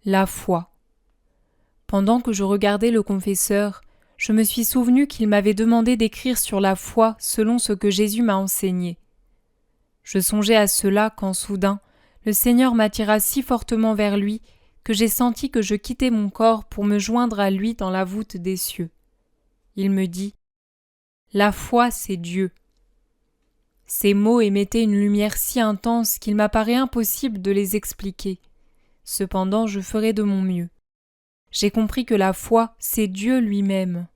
La foi. Pendant que je regardais le confesseur, je me suis souvenu qu'il m'avait demandé d'écrire sur la foi selon ce que Jésus m'a enseigné. Je songeais à cela quand soudain, le Seigneur m'attira si fortement vers lui que j'ai senti que je quittais mon corps pour me joindre à lui dans la voûte des cieux. Il me dit « La foi, c'est Dieu ». Ces mots émettaient une lumière si intense qu'il m'apparaît impossible de les expliquer. Cependant, je ferai de mon mieux. J'ai compris que la foi, c'est Dieu lui-même.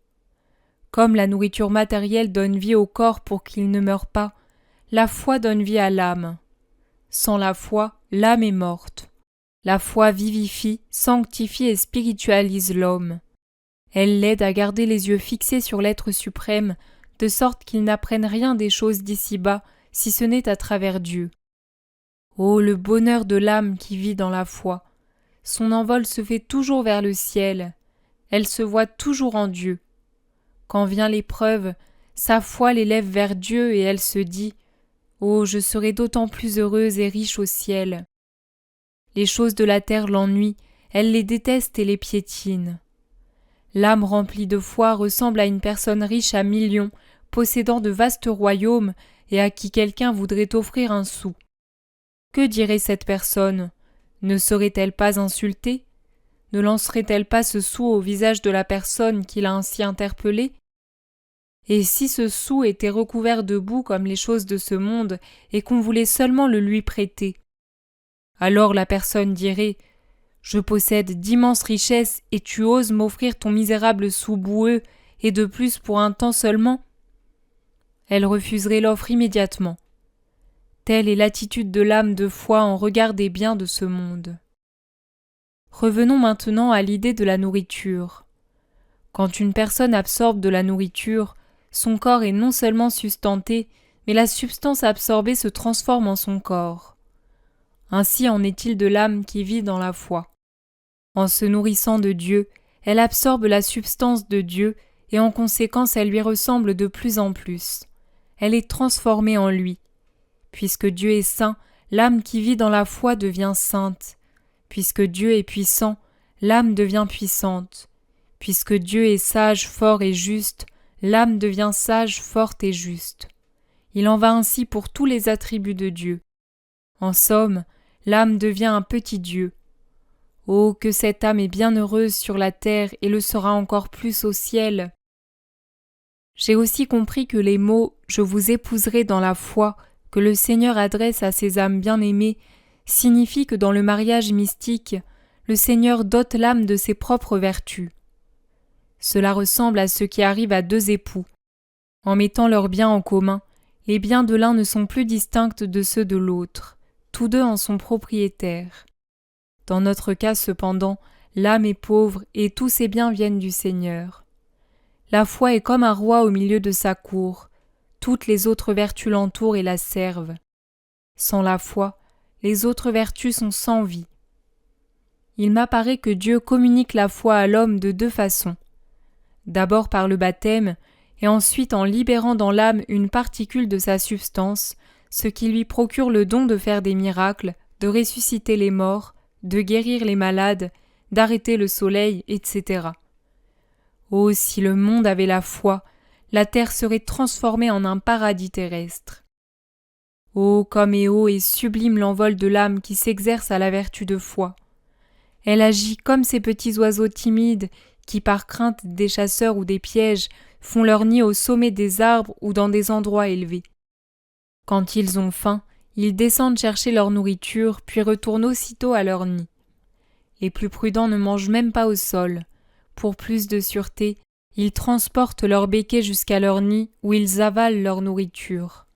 Comme la nourriture matérielle donne vie au corps pour qu'il ne meure pas, la foi donne vie à l'âme. Sans la foi, l'âme est morte. La foi vivifie, sanctifie et spiritualise l'homme. Elle l'aide à garder les yeux fixés sur l'être suprême, de sorte qu'il n'apprenne rien des choses d'ici-bas, si ce n'est à travers Dieu. Oh, le bonheur de l'âme qui vit dans la foi! Son envol se fait toujours vers le ciel. Elle se voit toujours en Dieu. Quand vient l'épreuve, sa foi l'élève vers Dieu et elle se dit « Oh, je serai d'autant plus heureuse et riche au ciel ». Les choses de la terre l'ennuient, elle les déteste et les piétine. L'âme remplie de foi ressemble à une personne riche à millions, possédant de vastes royaumes et à qui quelqu'un voudrait offrir un sou. Que dirait cette personne ? Ne serait-elle pas insultée ? Ne lancerait-elle pas ce sou au visage de la personne qui l'a ainsi interpellée ? Et si ce sou était recouvert de boue comme les choses de ce monde et qu'on voulait seulement le lui prêter ? Alors la personne dirait « Je possède d'immenses richesses et tu oses m'offrir ton misérable sou boueux et de plus pour un temps seulement ?» Elle refuserait l'offre immédiatement. Telle est l'attitude de l'âme de foi en regard des biens de ce monde. Revenons maintenant à l'idée de la nourriture. Quand une personne absorbe de la nourriture, son corps est non seulement sustenté, mais la substance absorbée se transforme en son corps. Ainsi en est-il de l'âme qui vit dans la foi. En se nourrissant de Dieu, elle absorbe la substance de Dieu et en conséquence elle lui ressemble de plus en plus. Elle est transformée en lui. Puisque Dieu est saint, l'âme qui vit dans la foi devient sainte. Puisque Dieu est puissant, l'âme devient puissante. Puisque Dieu est sage, fort et juste, l'âme devient sage, forte et juste. Il en va ainsi pour tous les attributs de Dieu. En somme, l'âme devient un petit Dieu. Oh, que cette âme est bien heureuse sur la terre et le sera encore plus au ciel. J'ai aussi compris que les mots « Je vous épouserai dans la foi » que le Seigneur adresse à ces âmes bien-aimées signifie que dans le mariage mystique, le Seigneur dote l'âme de ses propres vertus. Cela ressemble à ce qui arrive à deux époux. En mettant leurs biens en commun, les biens de l'un ne sont plus distincts de ceux de l'autre. Tous deux en sont propriétaires. Dans notre cas cependant, l'âme est pauvre et tous ses biens viennent du Seigneur. La foi est comme un roi au milieu de sa cour. Toutes les autres vertus l'entourent et la servent. Sans la foi, les autres vertus sont sans vie. Il m'apparaît que Dieu communique la foi à l'homme de deux façons. D'abord par le baptême, et ensuite en libérant dans l'âme une particule de sa substance, ce qui lui procure le don de faire des miracles, de ressusciter les morts, de guérir les malades, d'arrêter le soleil, etc. Oh, si le monde avait la foi, la terre serait transformée en un paradis terrestre. Oh, comme est haut et sublime l'envol de l'âme qui s'exerce à la vertu de foi. Elle agit comme ces petits oiseaux timides qui, par crainte des chasseurs ou des pièges, font leur nid au sommet des arbres ou dans des endroits élevés. Quand ils ont faim, ils descendent chercher leur nourriture, puis retournent aussitôt à leur nid. Les plus prudents ne mangent même pas au sol. Pour plus de sûreté, ils transportent leur béquet jusqu'à leur nid où ils avalent leur nourriture.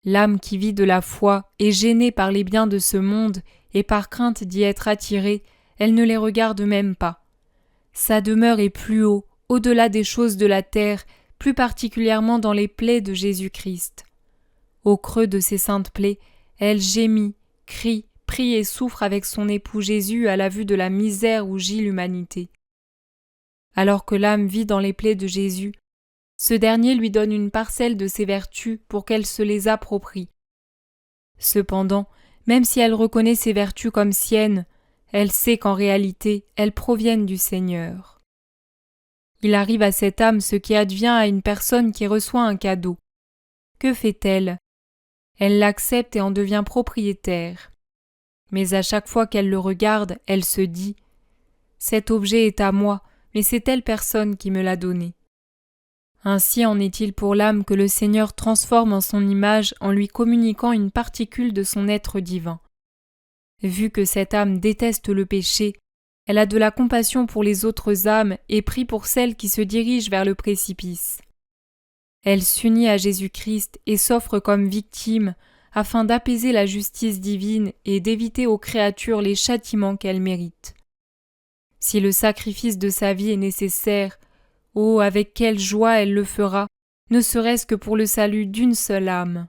L'âme qui vit de la foi est gênée par les biens de ce monde et par crainte d'y être attirée, elle ne les regarde même pas. Sa demeure est plus haut, au-delà des choses de la terre, plus particulièrement dans les plaies de Jésus-Christ. Au creux de ces saintes plaies, elle gémit, crie, prie et souffre avec son époux Jésus à la vue de la misère où gît l'humanité. Alors que l'âme vit dans les plaies de Jésus, ce dernier lui donne une parcelle de ses vertus pour qu'elle se les approprie. Cependant, même si elle reconnaît ses vertus comme siennes, Elle sait qu'en réalité, elles proviennent du Seigneur. Il arrive à cette âme ce qui advient à une personne qui reçoit un cadeau. Que fait-elle? Elle l'accepte et en devient propriétaire. Mais à chaque fois qu'elle le regarde, elle se dit « Cet objet est à moi, mais c'est telle personne qui me l'a donné. » Ainsi en est-il pour l'âme que le Seigneur transforme en son image en lui communiquant une particule de son être divin. Vu que cette âme déteste le péché, elle a de la compassion pour les autres âmes et prie pour celles qui se dirigent vers le précipice. Elle s'unit à Jésus-Christ et s'offre comme victime afin d'apaiser la justice divine et d'éviter aux créatures les châtiments qu'elles méritent. Si le sacrifice de sa vie est nécessaire, oh, avec quelle joie elle le fera, ne serait-ce que pour le salut d'une seule âme.